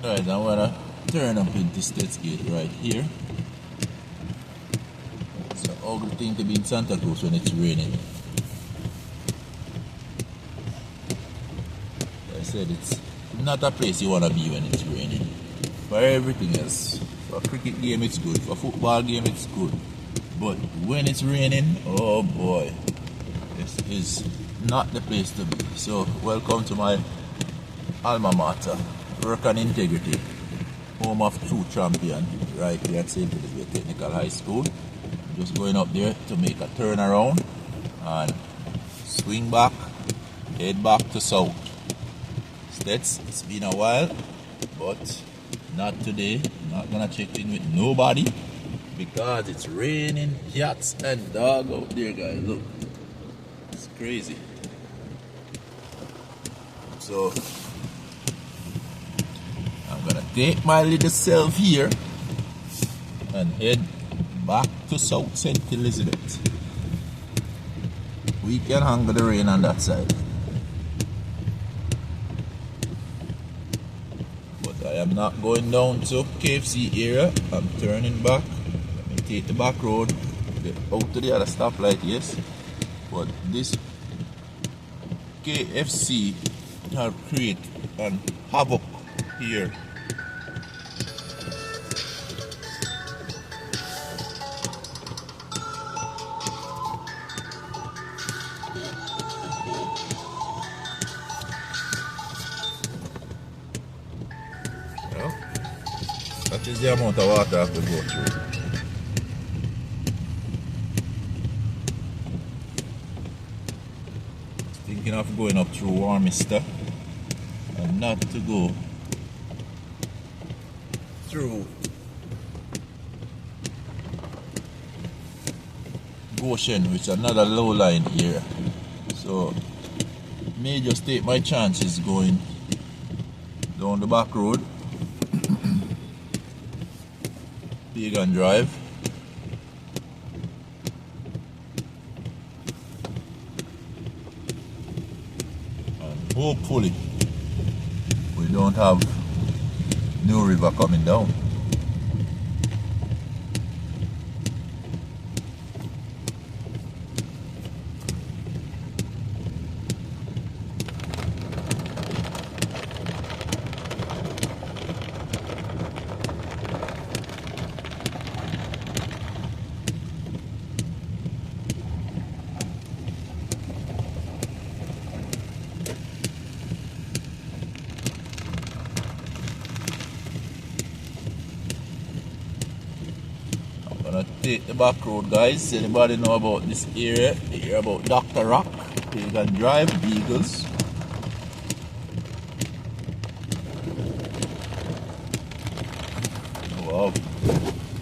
Alright, I'm gonna turn up into STETHS gate right here. It's an ugly thing to be in Santa Cruz when it's raining. Like I said, it's not a place you wanna be when it's raining. For everything else, for a cricket game it's good, for a football game it's good. But when it's raining, oh boy, this is not the place to be. So welcome to my alma mater, Work and Integrity, home of true champion, right here at St. Elizabeth Technical High School. I'm just going up there to make a turnaround and swing back, head back to south. STETHS, it's been a while, but not today. Not gonna check in with nobody because it's raining cats and dog out there, guys. Look, it's crazy. So I'm gonna take my little self here and head back to South St. Elizabeth. We can handle the rain on that side. But I am not going down to KFC area. I'm turning back. Let me take the back road, get out to the other stoplight, yes. But this KFC have created an havoc here. Well, that is the amount of water I have to go through. Thinking of going up through Warminister and not to go through Goshen, which is another low line area. So may just take my chances going down the back road, Pagan Drive. And hopefully we don't have New River coming down. Take the back road, guys. Anybody know about this area? You hear about Dr. Rock, Pagan Drive, Eagles. Wow,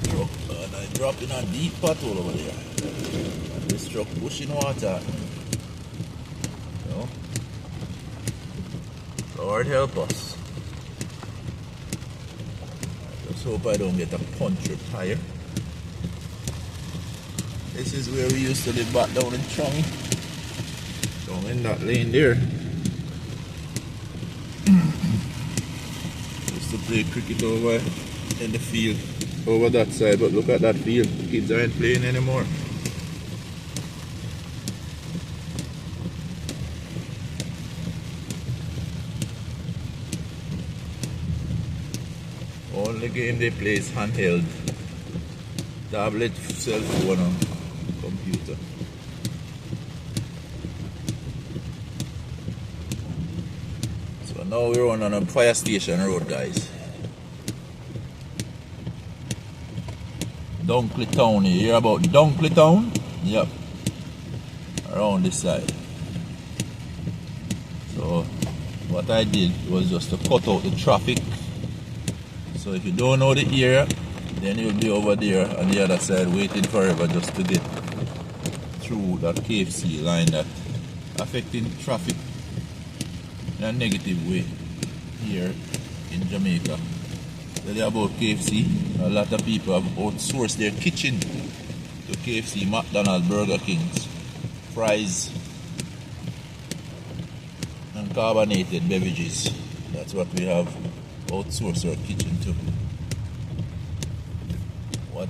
truck, and I dropped in a deep pothole over there. And this truck pushing water. You know? Lord help us. I just hope I don't get a punctured tire. This is where we used to live back down in Chong. Down in that lane there. Used to play cricket over in the field over that side, but look at that field. The kids aren't playing anymore. Only game they play is handheld. Tablet, cell phone, computer. So now we're on a fire station road, guys. Dunkley Town. You hear about Dunkley Town? Yep. Around this side. So what I did was just to cut out the traffic. So if you don't know the area, then you'll be over there on the other side waiting forever just to get through that KFC line that affecting traffic in a negative way here in Jamaica. Tell you about KFC. A lot of people have outsourced their kitchen to KFC, McDonald's, Burger King's, fries, and carbonated beverages. That's what we have outsource our kitchen too. What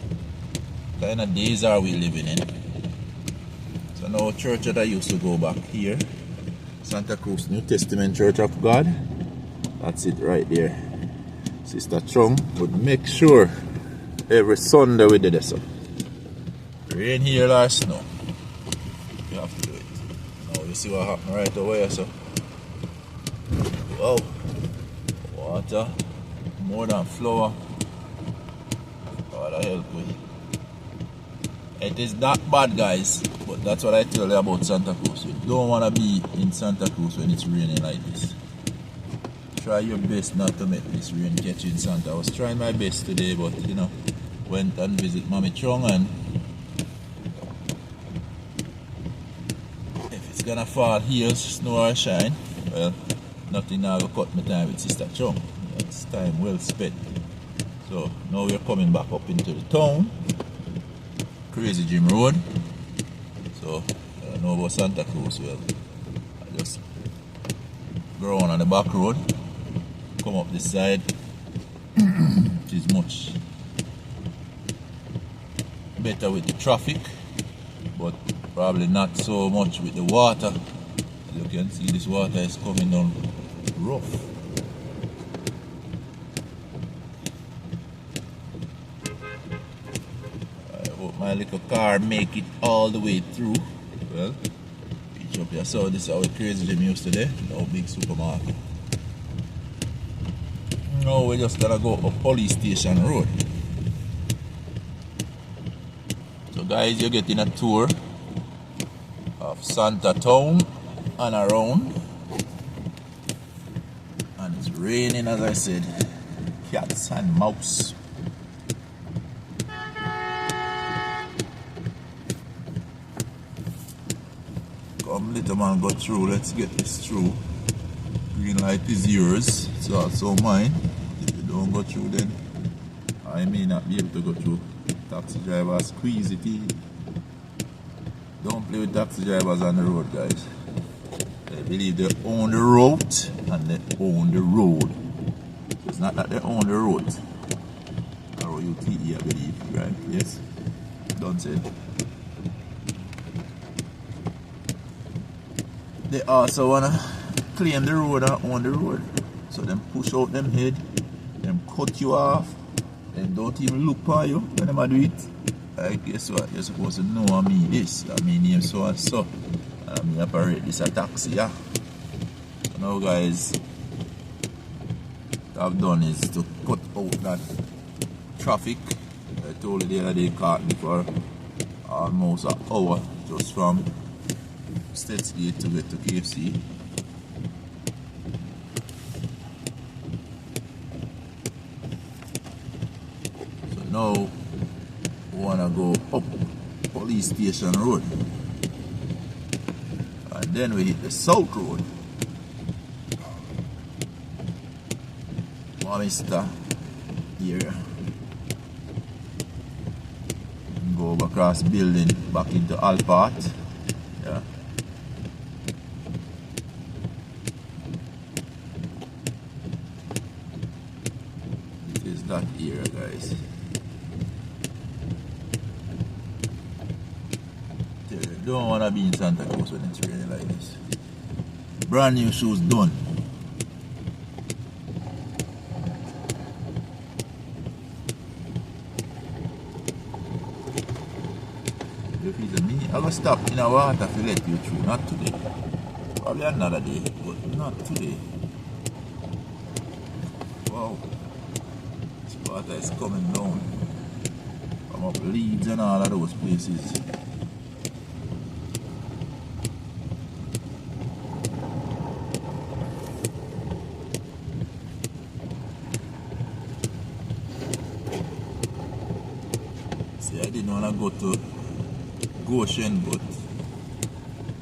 kind of days are we living in? So now church that I used to go back here, Santa Cruz New Testament Church of God. That's it right there. Sister Chung would make sure every Sunday we did this. Rain here or snow, you have to do it. Now you see what happened right away. So, wow, water more than flour. God help me. It is not bad, guys, but that's what I tell you about Santa Cruz. You don't want to be in Santa Cruz when it's raining like this. Try your best not to make this rain catch you in Santa. I was trying my best today, but you know, went and visit Mommy Chung, and if it's gonna fall here, snow or shine, well, nothing now will cut my time with Sister Chung. It's time well spent. So now we're coming back up into the town. Crazy Gym Road. So I don't know about Santa Cruz. Well, I just go on the back road, come up this side, which is much better with the traffic, but probably not so much with the water. As you can see, this water is coming down rough. My little car make it all the way through. Well, reach up here. So this is our Crazy Gym used today. No big supermarket. Now we're just gonna go up Police Station Road. So guys, you're getting a tour of Santa Town and around. And it's raining, as I said. Cats and mouse. Come, little man, go through. Let's get this through. Green light is yours. It's also mine. If you don't go through, then I may not be able to go through. Taxi driver, squeeze it in. Don't play with taxi drivers on the road, guys. They believe they own the route and they own the road. So it's not that they own the road. R-O-U-T-E, I believe, right? Yes? Don't say it. They also wanna claim the road and own the road. So them push out them head, them cut you off, and don't even look for you when them do it. I guess what? You're supposed to know me this. I mean name so and so. And I mean operate this a taxi, yeah. So now guys, what I've done is to cut out that traffic. I told you the other day caught me for almost an hour just from STETHS gate to get to KFC. So now we wanna go up Police Station Road, and then we hit the South Road. Warminister area. Go over across building back into Alpart. Yeah. That area, guys. You don't want to be in Santa Cruz when it's raining like this. Brand new shoes done. If it's a me, I'll stop in a water to let you through. Not today. Probably another day, but not today. Wow. Water is coming down from up Leeds and all of those places. See, I didn't want to go to Goshen, but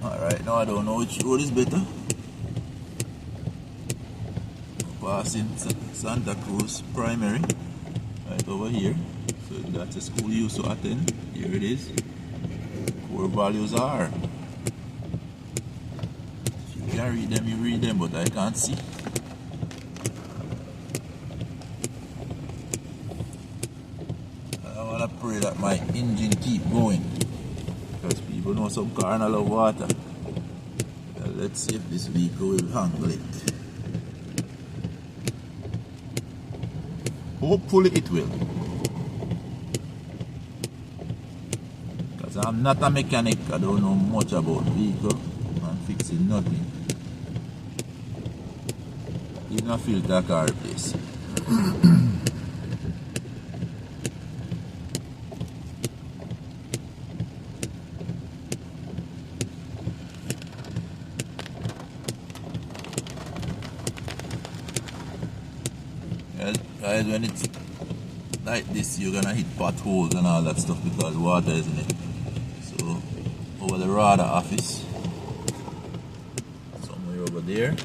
alright, now I don't know which road is better. Passing Santa Cruz Primary. Right over here, so that's a school you used to attend. Here it is. Core values are. If you can read them, you read them, but I can't see. wanna pray that my engine keep going. Because people know some car and I love water. Let's see if this vehicle will handle it. Hopefully it will. Because I'm not a mechanic, I don't know much about vehicle. I'm fixing nothing. Even a filter car replace. Guys, when it's like this, you're gonna hit potholes and all that stuff because water is in it. So, over the radar office, somewhere over there.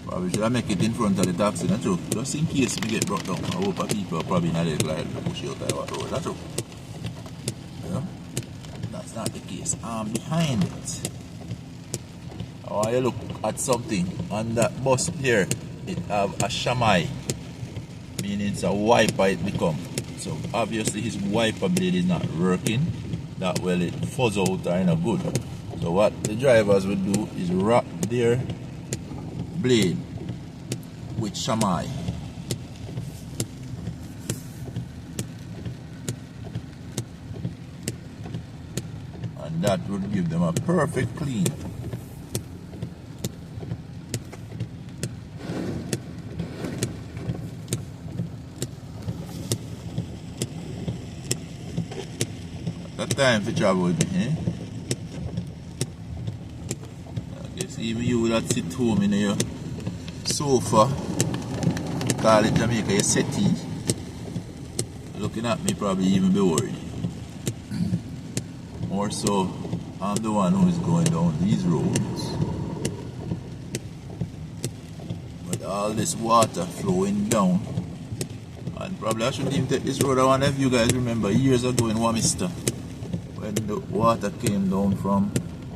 Probably should I make it in front of the taxi, not true? Just in case we get brought down. I hope people are probably not glad to push out the road, not true? Yeah? That's not the case. I'm behind it. I want you to look at something on that bus there. It have a shamai, meaning it's a wiper it become. So obviously his wiper blade is not working that well, it fuzz out or not good. So what the drivers would do is wrap their blade with shamai. And that would give them a perfect clean. That time for travel with me, eh? I guess even you that sit home in your sofa, call it Jamaica your settee, looking at me probably even be worried. More so, I'm the one who is going down these roads. With all this water flowing down, and probably I shouldn't even take this road. I wonder if you guys remember years ago in Warminister, when the water came down from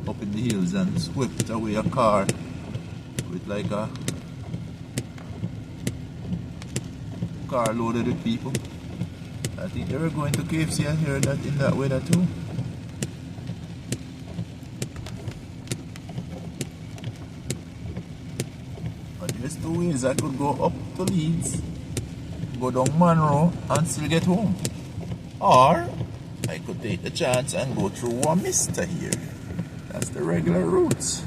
up in the hills and swept away a car with like a car loaded with people. I think they were going to KFC. I heard that in that weather too. But there's two ways I could go up to Leeds, go down Monroe and still get home. Or I could take the chance and go through Warminister here. That's the regular routes.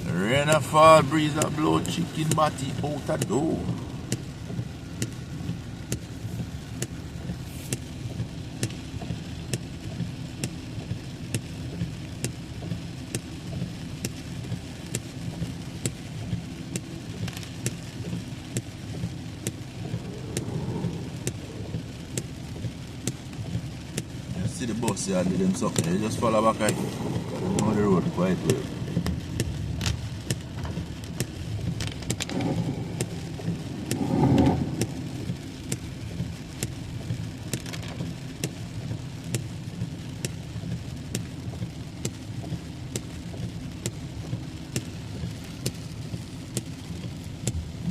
Rain a fall, breeze a blow, chicken body out a door. You see the bus here, do them something, they just follow back right. They know the road quite well.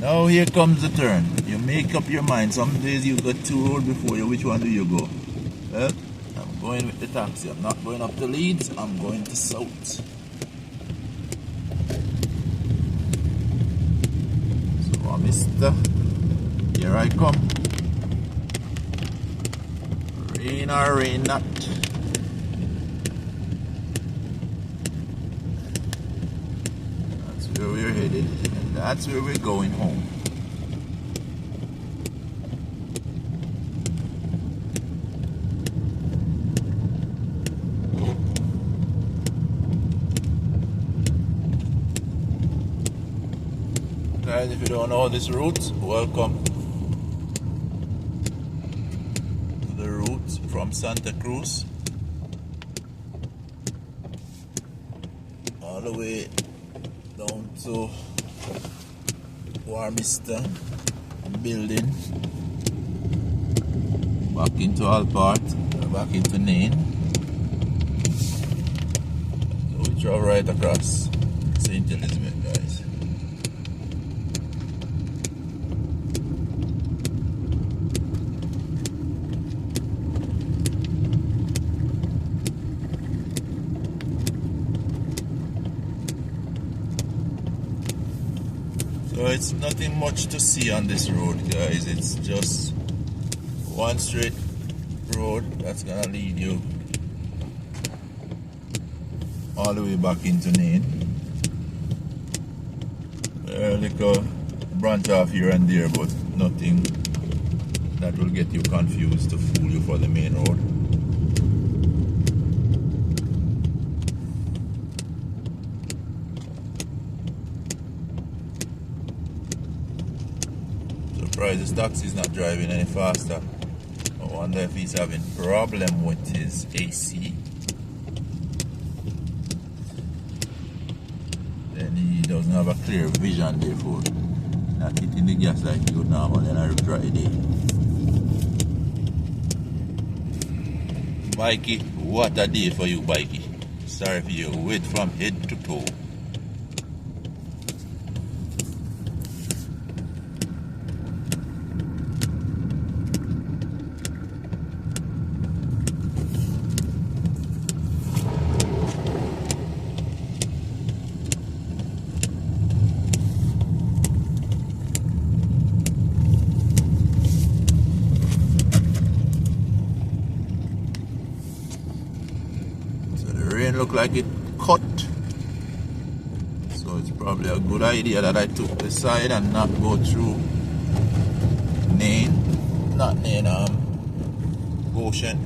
Now here comes the turn. You make up your mind. Some days you got two roads before you. Which one do you go? Well, I'm going with the taxi. I'm not going up to Leeds. I'm going to South. So, Mister, here I come. Rain or rain not. headed, and that's where we're going home. Guys, if you don't know this route, welcome to the route from Santa Cruz all the way down to Warminister building, back into Alpart, back into Nain. So we travel right across St. Elizabeth, guys. So it's nothing much to see on this road, guys. It's just one straight road that's gonna lead you all the way back into Nain. A little branch off here and there, but nothing that will get you confused to fool you for the main road. Surprised this taxi is not driving any faster. I wonder if he's having problem with his AC. Then he doesn't have a clear vision, therefore not hitting the gas like you would normally on a dry day. Mikey, what a day for you, Mikey. Sorry for your weight from head to toe. Rain look like it cut, so it's probably a good idea that I took the side and not go through Goshen.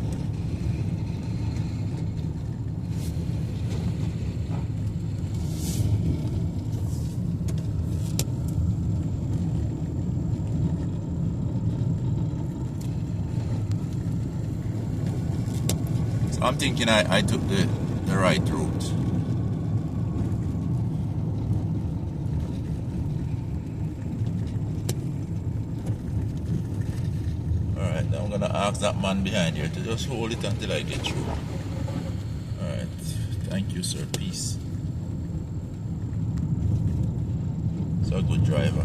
So I'm thinking I took the right route. Alright, now I'm gonna ask that man behind here to just hold it until I get through. Alright, thank you, sir. Peace. So a good driver.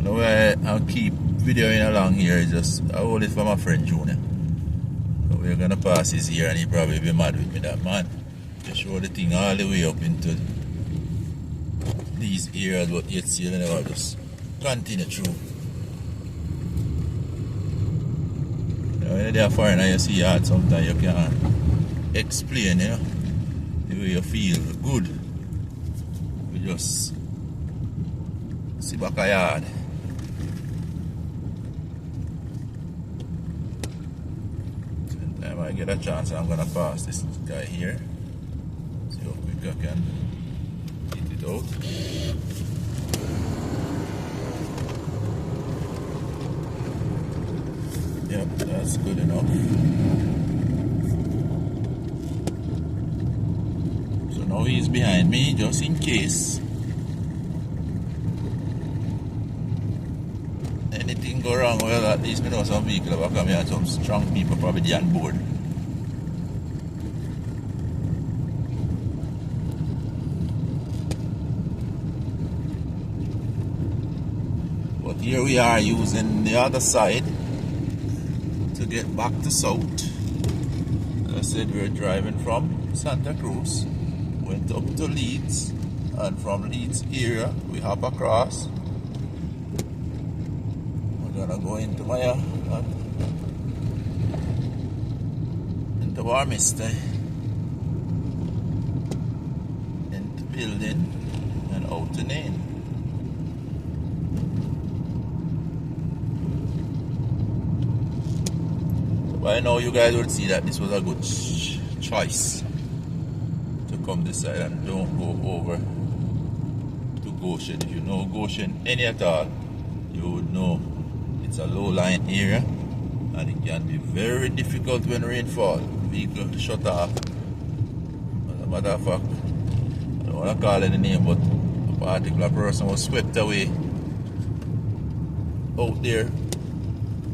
The way I'll keep videoing along here is just I hold it for my friend Junior. So we're gonna pass his here and he probably be mad with me, that man. Just show the thing all the way up into these areas, but yet still never just continue through. You know, when you're foreign and you see art, sometimes you can't explain, you know, the way you feel good. You just see back a yard. I get a chance, I'm gonna pass this guy here. See how quick I can get it out. Yep, that's good enough. So now he's behind me, just in case anything go wrong. Well, at least we know some vehicle back me and some strong people probably on board. But here we are using the other side to get back to south. As I said, we're driving from Santa Cruz, went up to Leeds, and from Leeds area we hop across. We're gonna go into into Warminister, into building and out to Nain. By now you guys would see that this was a good choice to come this side and don't go over to Goshen. If you know Goshen any at all, you would know it's a low-lying area and it can be very difficult when rainfall. Vehicle shut off. As a matter of fact, I don't want to call any name, but a particular person was swept away out there,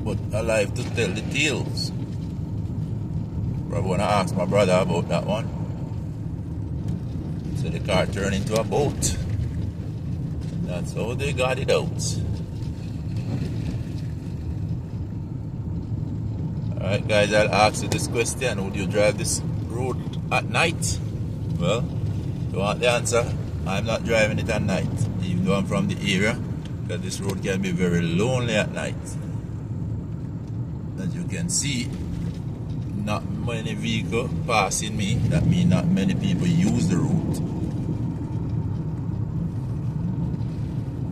but alive to tell the tales. Probably want to ask my brother about that one. So the car turned into a boat. And that's how they got it out. Alright guys, I'll ask you this question. Would you drive this road at night? Well, if you want the answer, I'm not driving it at night. Even though I'm from the area, because this road can be very lonely at night. As you can see, not many vehicles passing me. That means not many people use the route.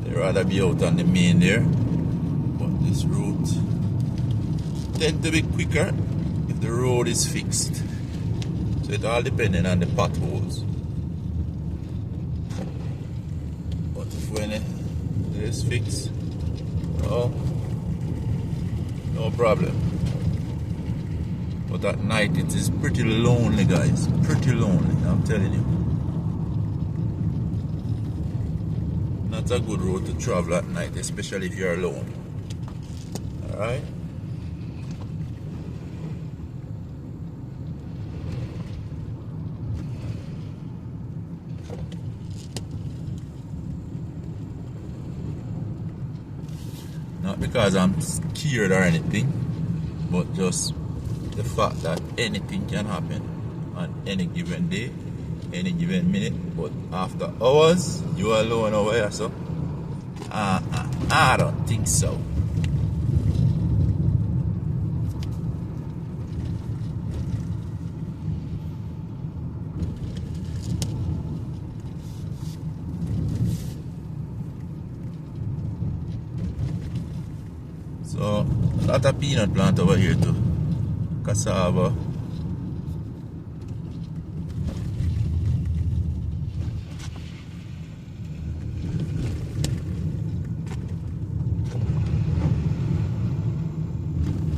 They'd rather be out on the main there. But this route tends to be quicker if the road is fixed. So it all depending on the potholes. But if when it is fixed, well, no problem. But at night it is pretty lonely, guys. Pretty lonely, I'm telling you. Not a good road to travel at night, especially if you're alone. Alright? Not because I'm scared or anything, but just the fact that anything can happen on any given day, any given minute. But after hours, you are alone over here, so I don't think so. So a lot of peanut plant over here too. Cassava.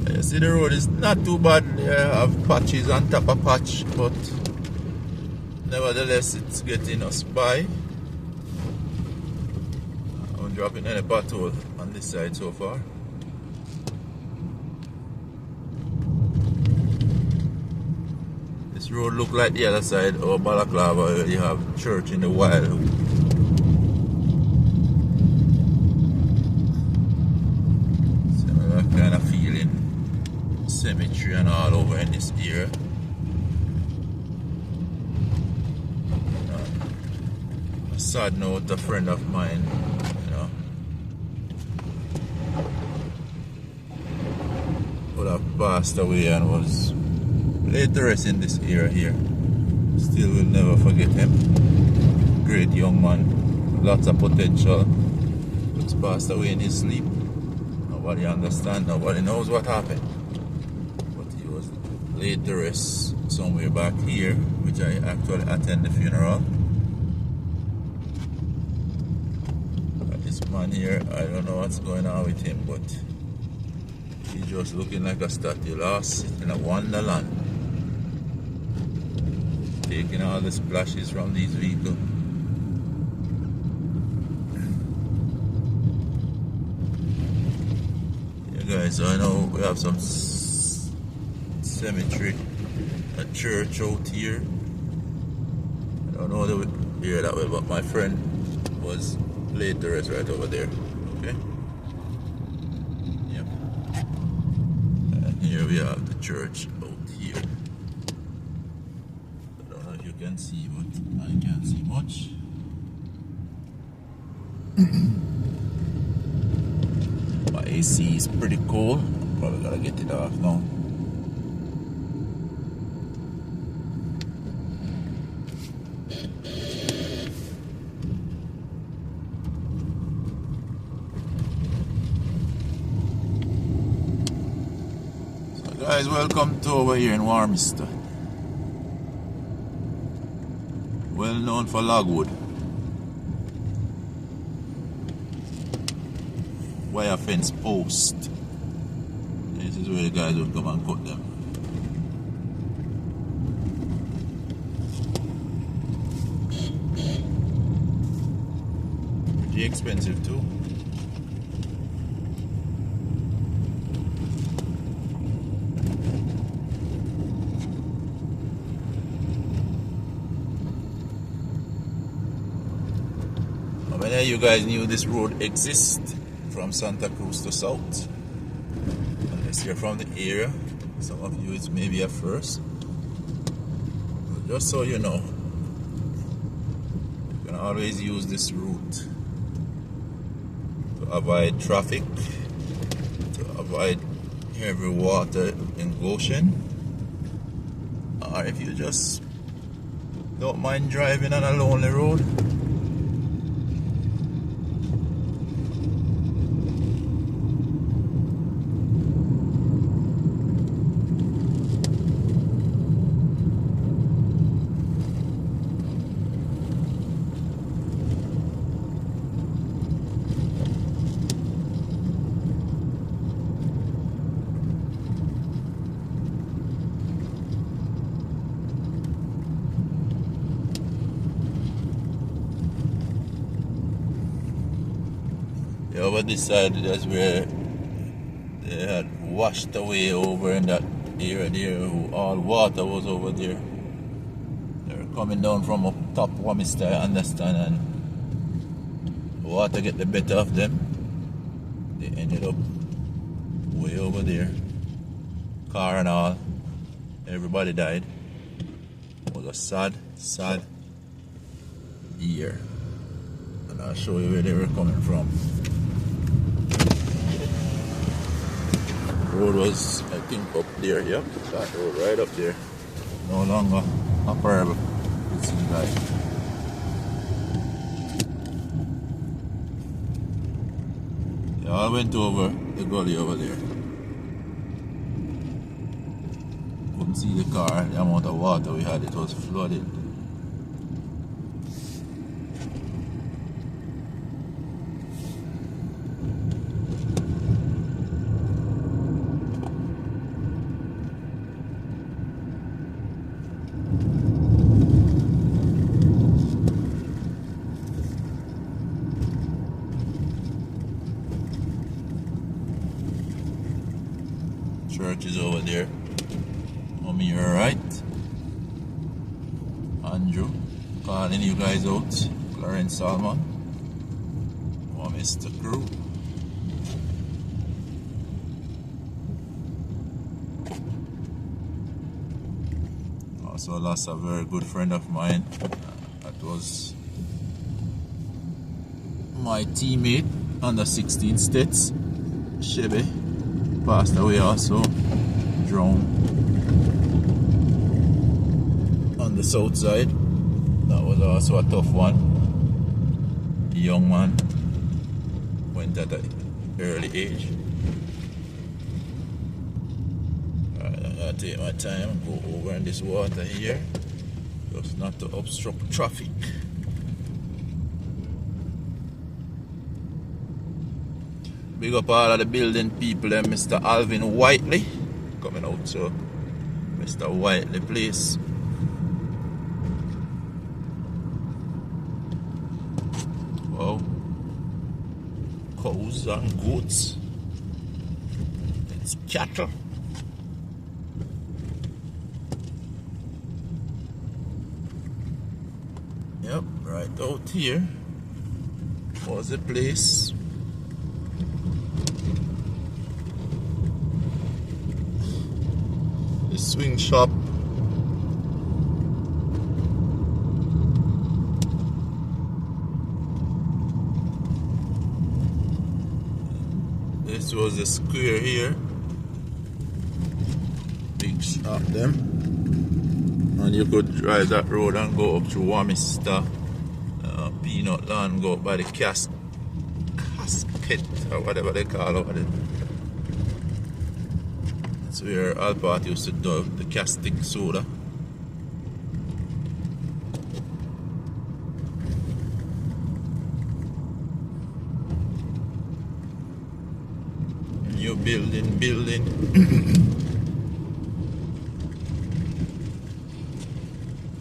You see the road is not too bad. I have patches on top of patch, but nevertheless it's getting us by. I'm dropping any pothole on this side so far. This road look like the other side of Balaclava where you have church in the wild. Similar kind of feeling. Cemetery and all over in this area. A sad note, a friend of mine, you know, would have passed away and was laid to rest in this area here. Still will never forget him. Great young man, lots of potential. Just passed away in his sleep. Nobody understands, nobody knows what happened. But he was laid to rest somewhere back here, which I actually attend the funeral. But this man here, I don't know what's going on with him, but he's just looking like a statue lost in a wonderland. Taking all the splashes from these vehicles. Yeah guys, so I know we have some cemetery, a church out here. I don't know the area that way, but my friend was laid to rest right over there. Okay? Yep. And here we have the church out here. I don't know if you can see, but I can't see much. My AC is pretty cool. Probably gotta get it off now. So guys, welcome to over here in Warminister. Well known for logwood. Wire fence post. This is where the guys will come and cut them. Pretty expensive too. How many of you guys knew this road exists from Santa Cruz to South? Unless you're from the area, some of you it's maybe a first. But just so you know, you can always use this route to avoid traffic, to avoid heavy water in Goshen, or if you just don't mind driving on a lonely road. Over this side, that's where they had washed away over in that area there. All water was over there. They were coming down from up top Warminister, I understand, and water get the better of them. They ended up way over there. Car and all. Everybody died. It was a sad, sad year. And I'll show you where they were coming from. Road was, I think, up there. Yep, that road right up there. No longer operable. You see that. They all went over the gully over there. Couldn't see the car. The amount of water we had, it was flooded. Church is over there. On your right. Andrew calling you guys out. Clarence Salmon. Warminister crew. Also lost a very good friend of mine. That was my teammate under 16 STETHS. Shebe. Passed away also, drowned on the south side. That was also a tough one. The young man went at an early age. Alright, I'm gonna take my time and go over in this water here, just not to obstruct traffic. Big up all of the building people, Mr. Alvin Whiteley coming out to Mr. Whiteley place. Wow. Cows and goats. It's cattle. Yep, right out here was the place. The swing shop. This was the square here. Big shop them. And you could drive that road and go up to Warminister, Peanut Land, go up by the casket or whatever they call it. That's where Alpart used to do the castic soda. New building.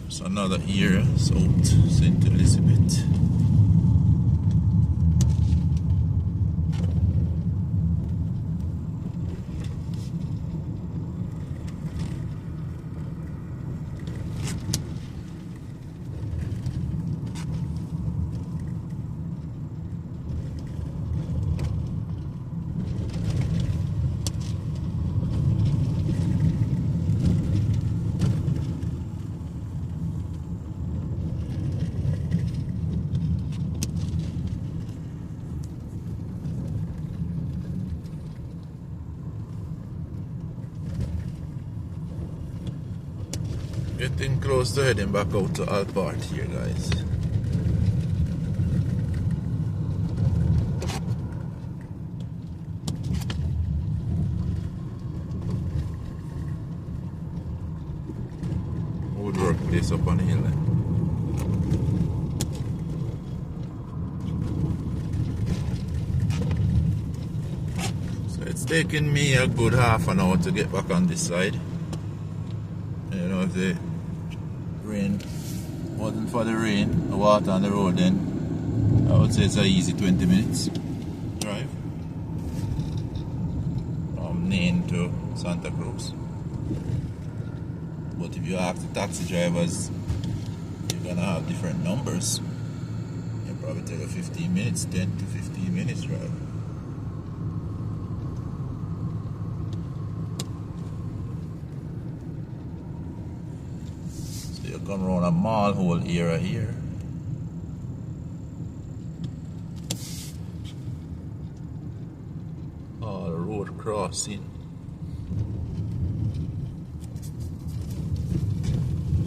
It's another area, South St. Elizabeth. Getting close to heading back out to Alpart here, guys. Woodwork place up on the hill. So it's taken me a good half an hour to get back on this side. You know, if the rain wasn't for the rain, the water on the road, then I would say it's an easy 20 minutes drive from Nain to Santa Cruz. But if you ask the taxi drivers, you're gonna have different numbers. You'll probably take a 15 minutes, 10 to 15 minutes drive. You come around a mall hole area here. Oh, the road crossing.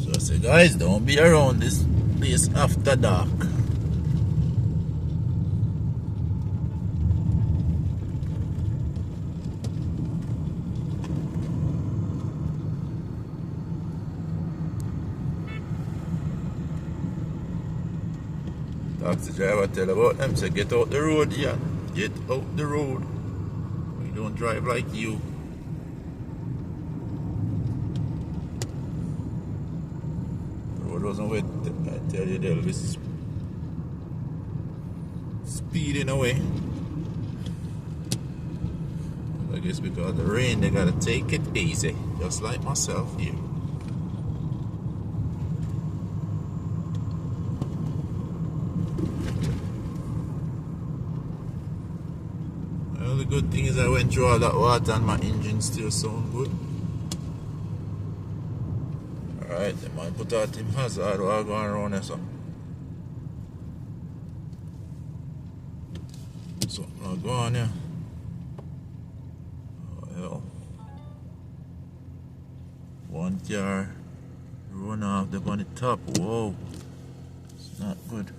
So I say, guys, don't be around this place after dark. Taxi driver tell about them, say get out the road, yeah. Get out the road. We don't drive like you. The road wasn't wet, I tell you, they'll be speeding away. I guess because of the rain, they gotta take it easy, just like myself here. The good thing is I went through all that water and my engine still sound good. Alright, the man put out him hazard while going around there, so. So, now go on here. Oh, hell. One car run off the on the top. Whoa. It's not good.